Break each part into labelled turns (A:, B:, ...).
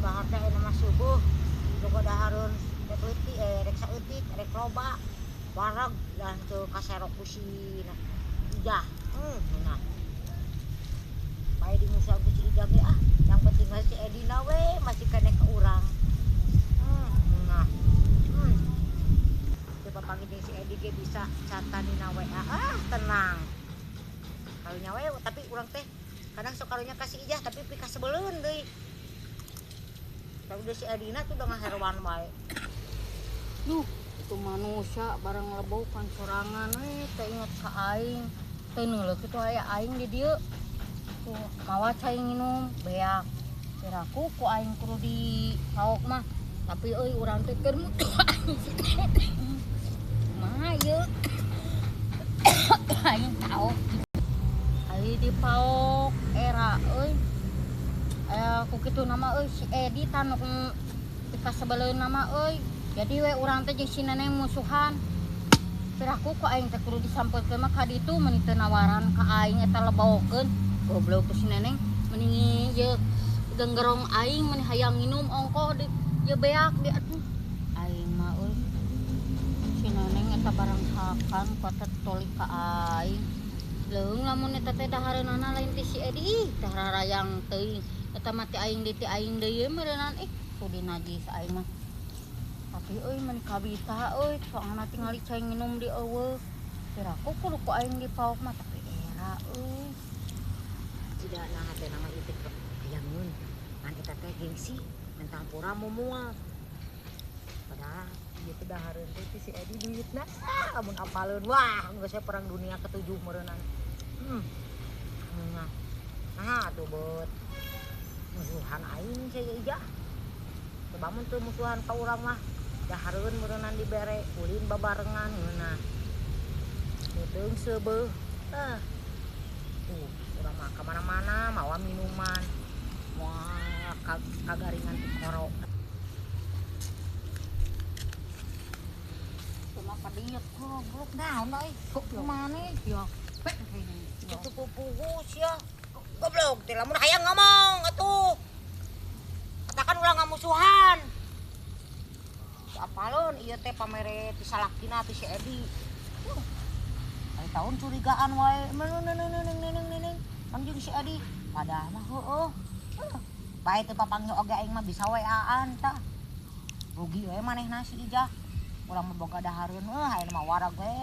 A: dahar teh nama subuh boga dahareun rek leutik rek saeutik rek loba wareg dan teu kaserok ku si Ijah nah bae di musa ku si Ijah ge yang penting mah si Edina we masih kene ke urang nah coba panggil si Edi ge bisa catanina WA tenang karunya we tapi urang teh kadang sok karunya kasih Ijah tapi pika sebeleun deui udah si Edina tuh udah ngaheruan baik.
B: Duh, itu manusia barang lebokan sorangan teh inget ka aing. Teh neuleuk kitu aya aing di dieu. Tuh, mawa cai nginum beak. Kiraku ku aing kudu di paok mah. Tapi euy urang teh keur mutu aing. Mah ieu. Aing tahu. Aing di paok era euy. Ku kitu nama euy si Edi tanuk pika sebeleun nama euy. Jadi we urang teh jeung si Neneng musuhan. Piraku ku aing teh kudu disampeurkeun mah ka ditu meuni teu nawaran ka aing eta lebokeun. Goblok ku si Neneng mending ieu genggerong aing meuni hayang nginum ongko di ieu beak di atuh. Aing mah euy si Neneng eta barang hakan ku teh toli ka aing. Leung lamun eta teh dahareunana lain ti si Edi teh rarayang teuing. Eta mah ti aing deui meureunana ku di najis aing mah. Tapi euy mun kabita euy soalna tingali cai nginum di eueuh. Piraku kudu ku aing di paok mah tapi era euy.
A: Tidak nah teh nama ieu teh hayangeun. Kan eta teh gengsi mentang pura momoal. Padahal ieu teh dahareun teh si Edi duitna lamun apaleun wah geus perang dunia ke-7 meureunana. Nah atuh beut musuhan aing si Ijah. Coba mun teu musuhan ka urang mah dahareun meureunana dibere ulin babarengan ngeunah. Teuing seubeuh. Urang mah ka mana-mana mawa minuman. Moal kagaringan ti koro.
B: Cuma ka dieu goblok
A: Naon euy?
B: kok mana ya.
A: Itu pupugus ya. Goblok, teh lamun hayang ngomong atuh. Katakan ulah ngamusuhan. Apalun ieu teh pamere ti salaktina ti si Edi. Ai taun curigaan wae neneng kan jeung si Edi. Padahal mah heueuh. Bae teu papanggih oge aing mah bisa WA-an tah. Rugi we manehna si Ijah. Urang mah boga dahareun aya mah wareg we.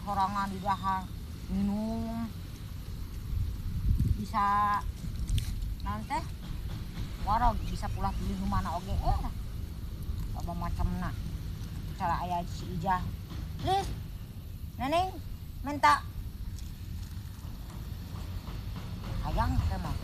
A: Sorangan di dahar minum. Bisa nanti warog bisa pula pilih mana oge apa macamna cara ayah si Ijah Lis Neneng minta hayang teh mah